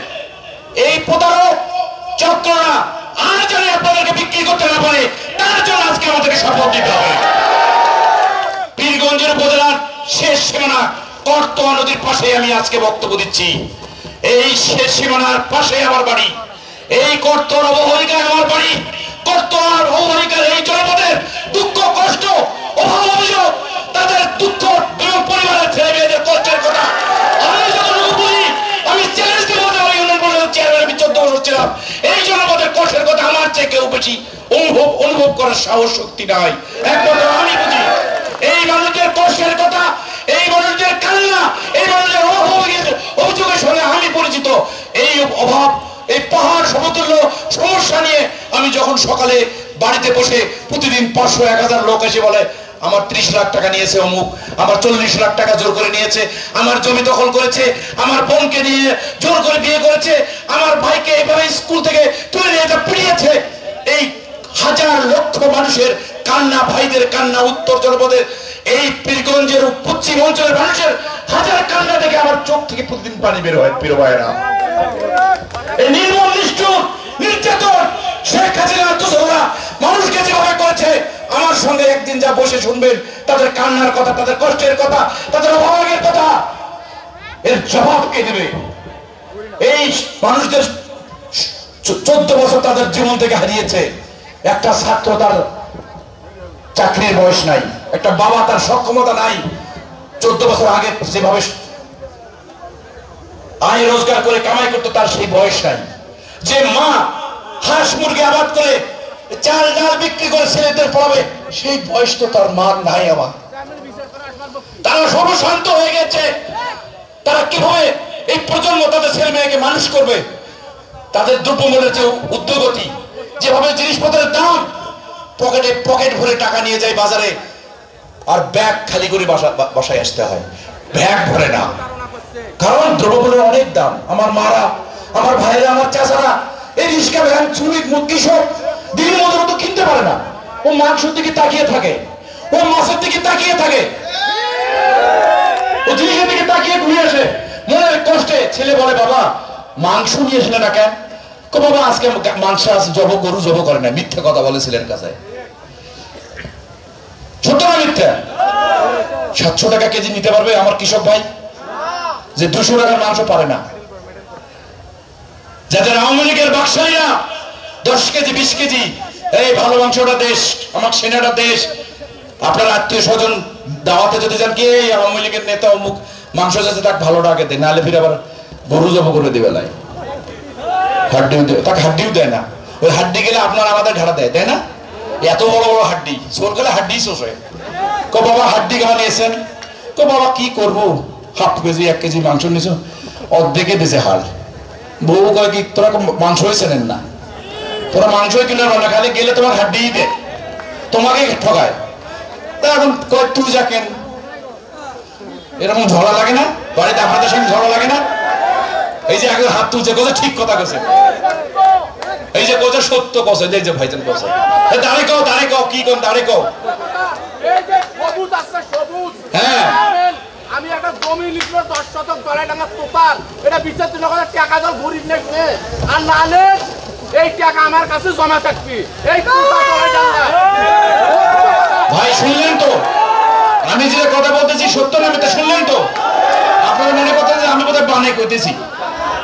এই প্রতারক চক্ররা আর যেন আপনাদেরকে বিক্রি করতে না পারে, তার জন্য আজকে আমাদেরকে শপথ দিতে হবে। পীরগঞ্জের উপজেলার শেষ সীমানা করতোয়া নদীর পাশে আমি আজকে বক্তব্য দিচ্ছি। এই শেষ সীমানার পাশে আমার বাড়ি, এই করতোয়ার অববাহিকায় আমার বাড়ি। করতোয়ার অববাহিকার এই জনপদের দুঃখ, কষ্ট, অভাব, অভিযোগ, তাদের দুঃখ এবং পরিবারের ছেলে মেয়েদের কষ্টের কথা আমি যতটুকু বলি, আমি চ্যালেঞ্জ দেবো। চেয়ারম্যান আমি 14 বছর ছিলাম, এই জনপদের কষ্টের কথা আমার চেয়ে কেউ বেশি অনুভব করার সাহস শক্তি নাই, একমাত্র আমি বুঝি। এই মানুষদের কষ্টের কথা, এই মানুষদের কান্না, এই মানুষদের অভিযোগের সঙ্গে আমি পরিচিত। এই অভাব, এই পাহাড় সমতুল্য সমস্যা নিয়ে আমি যখন সকালে বাড়ি বাড়িতে বসে প্রতিদিন 500-1000 লোক এসে বলে আমার 30 লাখ টাকা নিয়েছে অমুক, আমার 40 লাখ টাকা জোর করে নিয়েছে, আমার জমি দখল করেছে, আমার বোনকে নিয়ে জোর করে বিয়ে করেছে, আমার ভাইকে এভাবে স্কুল থেকে তুলে নিয়ে যা পিটিয়েছে। এই হাজার লক্ষ মানুষের কান্না, ভাইদের কান্না, উত্তর জনপদের এই পীরগঞ্জের পশ্চিম অঞ্চলের মানুষের হাজার কান্না দেখে আমার চোখ থেকে প্রতিদিন পানি বের হয়। প্রিয় ভাইরা, এই নির্মম নিষ্ঠুর নির্যাতন শেখ হাসিনার দোসররা মানুষকে যেভাবে করেছে, আমার সঙ্গে একদিন যা বসে শুনবেন তাদের কান্নার কথা, তাদের কষ্টের কথা, তাদের অভাবের কথা, এর জবাব কে দেবে? এই মানুষদের 14 বছর তাদের জীবন থেকে হারিয়েছে। একটা ছাত্র তার চাকরির বয়স নাই, একটা বাবা তার সক্ষমতা নাই, 14 বছর আগে যেভাবে আয় রোজগার করে কামাই করতো তার সেই বয়স নাই। যে মা হাঁস মুরগি আবাদ করে চাল ডাল বিক্রি করে ছেলেদের পড়াবে, সেই বয়স তো তার মা নাই। আমার তারা সর্বশান্ত হয়ে গেছে। তারা কিভাবে এই প্রজন্ম তাদের ছেলে মেয়েকে মানুষ করবে? তাদের দ্রব্যমূল্যের যে উদ্যোগতি, যেভাবে জিনিসপত্রের দাম, পকেট ভরে টাকা নিয়ে যায় বাজারে, আর ব্যাগ খালি করে বাসায় আসতে হয়, ব্যাগ ভরে না। কারণ দ্রব্যমূল্যের অনেক দাম। আমার মারা, আমার ভাইরা, আমার চাচারা এই রিক্সা ভ্যান শ্রমিক কৃষক দিন মজুর তো কিনতে পারে না। ও মাংসের দিকে তাকিয়ে থাকে, ও মাছের দিকে তাকিয়ে থাকে, ও জিনিসের দিকে তাকিয়ে ঘুরে আসে। মনের কষ্টে ছেলে বলে, বাবা মাংস নিয়ে এসলে না কেন? বাবা আজকে মাংস আছে, গরু জব করে না। মিথ্যা কথা বলে ছেলের কাছে। সত্য না মিথ্যা? 700 টাকা কেজি নিতে পারবে আমার কৃষক ভাই, যে 200 টাকার মাংস পারে না? যাদের আওয়ামী লীগের বাকশালীরা 10 কেজি 20 কেজি, এই ভালো মাংসটা দেশ, আমার সেনাটা দেশ। আপনার আত্মীয় স্বজন দাওয়াতে যদি যান, কি আওয়ামী লীগের নেতা অমুক মাংস যাচ্ছে, তাকে ভালো টাকা দেয়, নাহলে ফিরে আবার গরু জব করে দিবে। লাই হাড্ডিও দেয়, তাকে হাড্ডিও দেয় না। ওই হাড্ডি গেলে আপনার আমাদের ঘাড়া দেয়, তাই না? এত বড় বড় হাড্ডি, চোর গেলে হাড্ডি শোষ হয়। বাবা হাড্ডি কেমন নিয়েছেন? বাবা কি করবো, 1/2 কেজি 1 কেজি মাংস নিয়েছ, অর্ধেকে দিয়েছে হাড়। বউ কয় কি তোরা মাংস চেনেন না, তোরা মাংস কিনে না, খালি গেলে তোমার হাড্ডি দেয়, তোমাকে ঠকায়। তা এখন কয় তুই যা কেন। এরকম ঝগড়া লাগে না বাড়িতে? আপনাদের সঙ্গে ঝগড়া লাগে না? এই যে আগে হাত তুলছে, কোথায় ঠিক কথা কছে, এই যে কোথায় সত্য কছে, এই যে ভাইজান কছে, দাঁড়ে কও, দাঁড়ে কও, কি কোন দাঁড়ে কও। হ্যাঁ, আমি একটা জমি লিখলো 10 শতক জলাডাঙ্গা তোপাল, এটা বিচার দিন টাকা দল গরিব নেবে, আর না নে এই টাকা আমার কাছে জমা থাকবে। এই ভাই শুনলেন তো আমি যে কথা বলতেছি, সত্য না মিথ্যা শুনলেন তো? আপনারা মনে করতেন যে আমি বোধহয় বানাই করতেছি।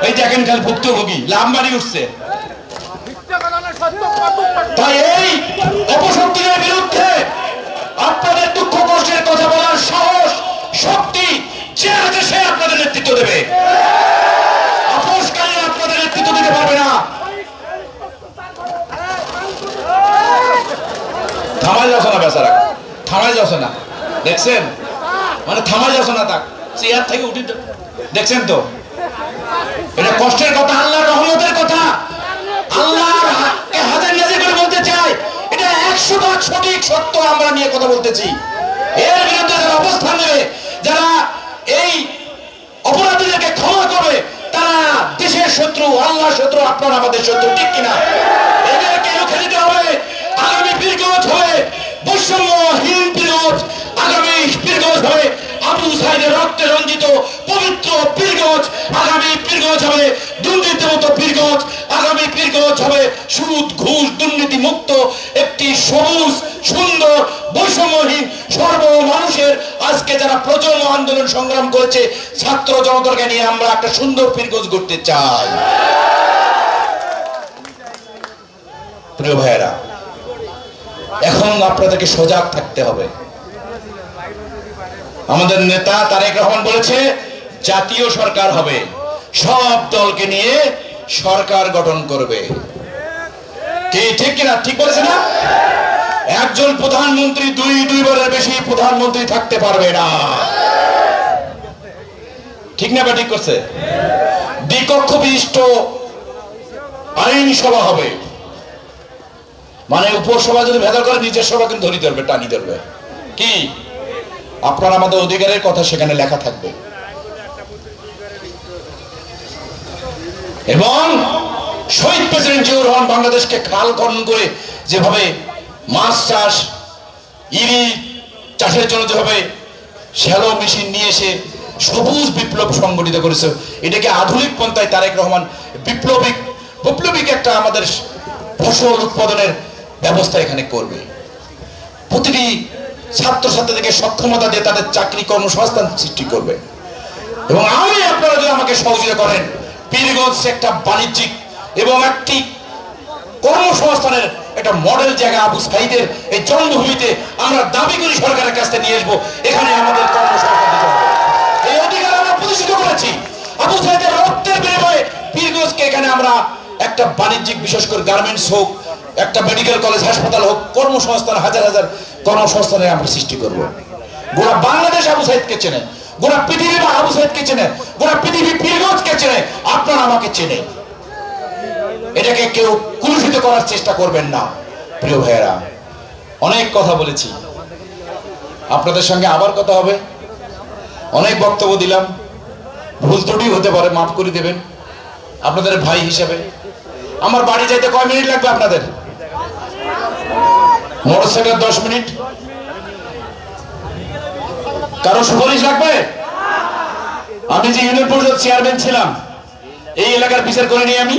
এই দেখেন খালি ভুক্তভোগী লামবাড়ি উঠছে। তাই এই অপশক্তির বিরুদ্ধে আপনাদের দুঃখ কষ্টের কথা বলার সাহস শক্তি যে আছে সে আপনাদের নেতৃত্ব দেবে। আপোষকারী আপনাদের নেতৃত্ব দিতে পারবে না। থামাই যাচ্ছে না বেচারা, থামাই যাচ্ছে না, দেখছেন? মানে থামাই যাচ্ছে না, তাক চেয়ার থেকে উঠি, দেখছেন তো? এটা কষ্টের কথা, আল্লাহর রহমতের কথা। আল্লাহর হাজার নাজির করে বলতে চাই, এটা 100% সঠিক সত্য আমরা নিয়ে কথা বলতেছি। এর বিরুদ্ধে যারা অবস্থান নেবে, যারা এই অপরাধীদেরকে ক্ষমা করবে, তারা দেশের শত্রু, আল্লাহর শত্রু, আপনারা আমাদের শত্রু, ঠিক কিনা? এদেরকে রুখে দিতে হবে। আগামী পীরগঞ্জ হবে বৈষম্যহীন পীরগঞ্জ, আগামী পীরগঞ্জ হবে আবু সাইদের রক্তে রঞ্জিত পবিত্র পীরগঞ্জ, আগামী পীরগঞ্জ হবে দুর্নীতিমুক্ত পীরগঞ্জ, আগামী পীরগঞ্জ হবে সুদ ঘুষ দুর্নীতি মুক্ত একটি সবুজ সুন্দর বৈষম্যহীন সর্ব মানুষের। আজকে যারা প্রজন্ম আন্দোলন সংগ্রাম করেছে, ছাত্র জনতাকে নিয়ে আমরা একটা সুন্দর পীরগঞ্জ গড়তে চাই। প্রিয় ভাইয়েরা, এখন আপনাদেরকে সজাগ থাকতে হবে। আমাদের নেতা তারেক রহমান বলেছে জাতীয় সরকার হবে, সব দলকে নিয়ে সরকার গঠন করবে। কি ঠিক কিনা? ঠিক বলেছে না? একজন প্রধানমন্ত্রী দুইবারের বেশি প্রধানমন্ত্রী থাকতে পারবে না, ঠিক না? ঠিক করছে। দ্বিকক্ষ বিশিষ্ট আইনসভা হবে, মানে উপসভা যদি ভেদা করে নিজের সভা কিন্তু ধরি ধরবে, টানি ধরবে। কি আপনার আমাদের অধিকারের কথা সেখানে লেখা থাকবে। এবং শহীদ প্রেসিডেন্ট জিয়াউর রহমান বাংলাদেশকে খাল খনন করে যেভাবে মাছ চাষ, ইরি চাষের জন্য যেভাবে শ্যালো মেশিন নিয়ে এসে সবুজ বিপ্লব সংগঠিত করেছে, এটাকে আধুনিক পন্থায় তারেক রহমান বৈপ্লবিক একটা আমাদের ফসল উৎপাদনের ব্যবস্থা এখানে করবে। প্রতিটি ছাত্রছাত্রীদেরকে সক্ষমতা দিয়ে তাদের চাকরি কর্মসংস্থান সৃষ্টি করবে। এবং আমি আপনারা যদি আমাকে সহযোগিতা করেন, পীরগঞ্জ একটা বাণিজ্যিক এবং একটি কর্মসংস্থানের একটা মডেল জায়গা আবু সাইদের এই জন্মভূমিতে আমরা দাবি করি সরকারের কাছে নিয়ে আসবো। এখানে আমাদের কর্মসংস্থান দিতে হবে, এই অধিকার আমরা প্রতিষ্ঠিত করেছি। আবু সাইদের রক্তের বিনিময়ে পীরগঞ্জকে এখানে আমরা একটা বাণিজ্যিক, বিশেষ করে গার্মেন্টস হোক, একটা মেডিকেল কলেজ হাসপাতাল হোক, কর্মসংস্থান হাজার হাজার কর্মসংস্থানের আমরা সৃষ্টি করব। গোটা বাংলাদেশ আবু সাইদকে চেনে, গোটা পৃথিবী আবু সাইদকে চেনে, গোটা পৃথিবী পীরগঞ্জকে চেনে, আপনারা আমাকে চেনে। এটাকে কেউ কুলুষিত করার চেষ্টা করবেন না। প্রিয় ভাইয়েরা, অনেক কথা বলেছি, আপনাদের সঙ্গে আবার কথা হবে। অনেক বক্তব্য দিলাম, ভুল ত্রুটি হতে পারে, মাফ করে দেবেন। আপনাদের ভাই হিসেবে আমার বাড়ি যাইতে কয় মিনিট লাগবে আপনাদের? Motorcycle 10 minute. কারো সুপারিশ লাগবে? আমি যে ইউনিয়ন পরিষদ চেয়ারম্যান ছিলাম, এই এলাকার বিচার করে নিয়ে আমি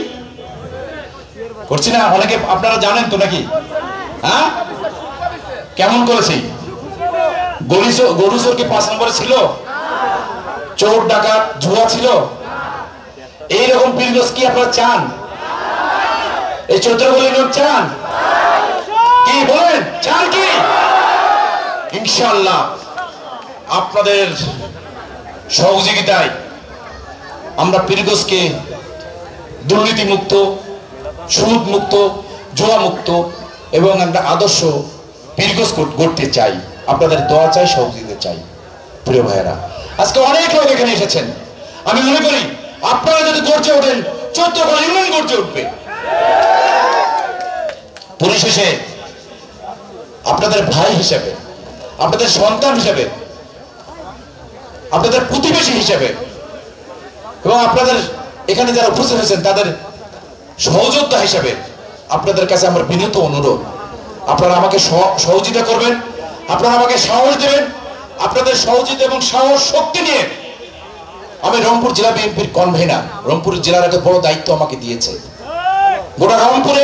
করছি না। অনেকে আপনারা জানেন তো নাকি? হ্যাঁ, কেমন করেছি? গরু চোর কি 5 নম্বরে ছিল? চোর ডাকাত জুয়া ছিল? এইরকম পীরগঞ্জ কি আপনারা চান? এই চৈত্রগলি লোক চান? কি বলেন, চান কি? ইনশাআল্লাহ আপনাদের সহযোগিতায় আমরা পীরগঞ্জকে দুর্নীতি মুক্ত, সুদ মুক্ত, জুয়া মুক্ত এবং একটা আদর্শ পীরগঞ্জ গড়তে চাই। আপনাদের দোয়া চাই, সহযোগিতা চাই। প্রিয় ভাইয়েরা, আজকে অনেক লোক এখানে এসেছেন। আমি মনে করি আপনারা যদি গর্জে ওঠেন, চৈত্রগড় ইউনিয়ন গর্জে উঠবে। পরিশেষে আপনাদের ভাই হিসেবে, আপনাদের সন্তান হিসেবে, আপনাদের প্রতিবেশী হিসেবে এবং আপনাদের এখানে যারা উপস্থিত হয়েছেন তাদের সহযোদ্ধা হিসেবে আপনাদের কাছে আমার বিনীত অনুরোধ, আপনারা আমাকে সহযোগিতা করবেন, আপনারা আমাকে সাহস দেবেন। আপনাদের সহযোগিতা এবং সাহস শক্তি নিয়ে আমি রংপুর জেলা বিএনপির কনভেনার, রংপুর জেলার একটা বড় দায়িত্ব আমাকে দিয়েছে। গোটা রংপুরে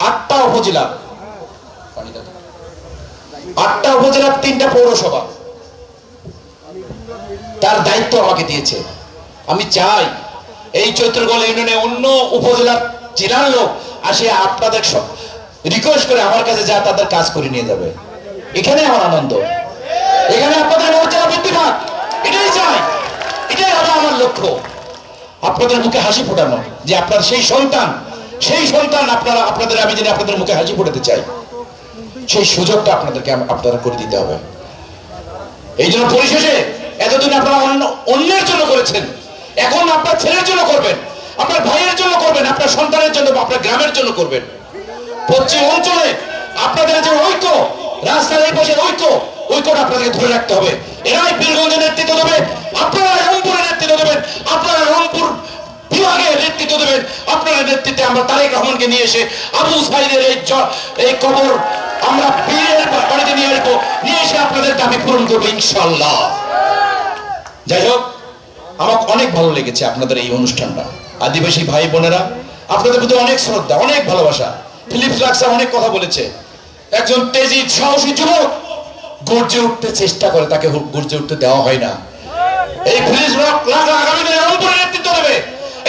8টা উপজেলা, 8টা উপজেলার 3টা পৌরসভা, তার দায়িত্ব আমাকে দিয়েছে। আমি চাই এই চৈত্রগড় ইউনিয়নে অন্য উপজেলার জেলার লোক আসে আপনাদের রিকোয়েস্ট করে আমার কাছে যা তাদের কাজ করে নিয়ে যাবে। এখানে আমার আনন্দ, এখানে আপনাদের মর্যাদা বৃদ্ধি পাক, এটাই চাই, এটাই হবে আমার লক্ষ্য। আপনাদের মুখে হাসি ফোটানো, যে আপনার সেই সন্তান আপনাদের আমি জানি আপনাদের মুখে হাসি ফোটাতে চাই, সেই সুযোগটা আপনাদেরকে আপনারা করে দিতে হবে। এই জন্য পরিশেষে এতদিন আপনারা অন্যের জন্য করেছেন, এখন আপনার ছেলের জন্য করবেন, আপনার ভাইয়ের জন্য করবেন, আপনার সন্তানের জন্য, আপনার গ্রামের জন্য করবেন। পশ্চিম অঞ্চলে আপনাদের যে ঐক্য, রাস্তার এই পাশে ঐক্যটা আপনাদেরকে ধরে রাখতে হবে। এরাই পীরগঞ্জের নেতৃত্ব দেবে, আপনারা রংপুরের নেতৃত্ব দেবেন, আপনারা রংপুর বিভাগের নেতৃত্ব দেবেন। আপনার নেতৃত্বে আমরা তারেক রহমানকে নিয়ে এসে আবু সাইদের এই কবর আমরা পীরের বাড়িতে নিয়ে আসবো, নিয়ে এসে আপনাদের দাবি পূরণ করবো ইনশাআল্লাহ। যাই হোক, আমার অনেক ভালো লেগেছে আপনাদের এই অনুষ্ঠানটা। আদিবাসী ভাই বোনেরা, আপনাদের প্রতি অনেক শ্রদ্ধা, অনেক ভালোবাসা। ফিলিপস লাক্সা অনেক কথা বলেছে। একজন তেজি সাহসী যুবক গর্জে উঠতে চেষ্টা করে, তাকে গর্জে উঠতে দেওয়া হয় না। এই ফিলিপস লাক্সা আগামী দিনে রংপুরের নেতৃত্ব দেবে,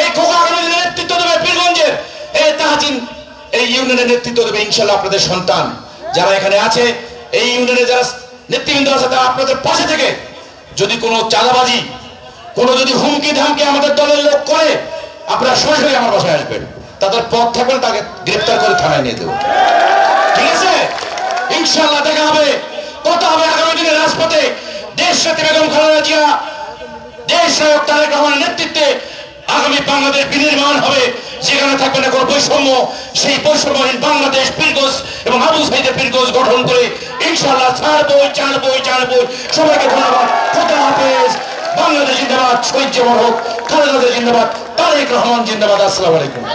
এই খোকা আগামী দিনে নেতৃত্ব দেবে পীরগঞ্জের, এই তাহাজিন এই ইউনিয়নের নেতৃত্ব দেবে ইনশাআল্লাহ। আপনাদের সন্তান যারা এখানে আছে, এই ইউনিয়নে যারা নেতৃবৃন্দ আছে, তারা আপনাদের পাশে থেকে যদি কোনো চাঁদাবাজি, কোনো যদি হুমকি ধামকি আমাদের দলের লোক করে, আপনারা সরাসরি আমার বাসায় আসবেন, তাদের পথ থাকবেন, তাকে গ্রেফতার করে থানায় নিয়ে দেবো। ঠিক আছে? ইনশাআল্লাহ দেখা হবে, কথা হবে আগামী দিনে রাজপথে। দেশ সাথী বেগম খালেদা জিয়া, দেশ নায়ক তারেক রহমানের নেতৃত্বে আগামী বাংলাদেশ বিনির্মাণ হবে, যেখানে থাকবে না কোনো বৈষম্য, সেই বৈষম্যহীন বাংলাদেশ পীরগঞ্জ এবং আবু সাইদের পীরগঞ্জ গঠন করে ইনশাআল্লাহ ছাড়বই। সবাইকে ধন্যবাদ। খোদা হাফেজ। বাংলাদেশ জিন্দাবাদ। শহীদ জিয়াউর হক। খালেদা জিয়া জিন্দাবাদ। তারেক রহমান জিন্দাবাদ। আসসালামু আলাইকুম।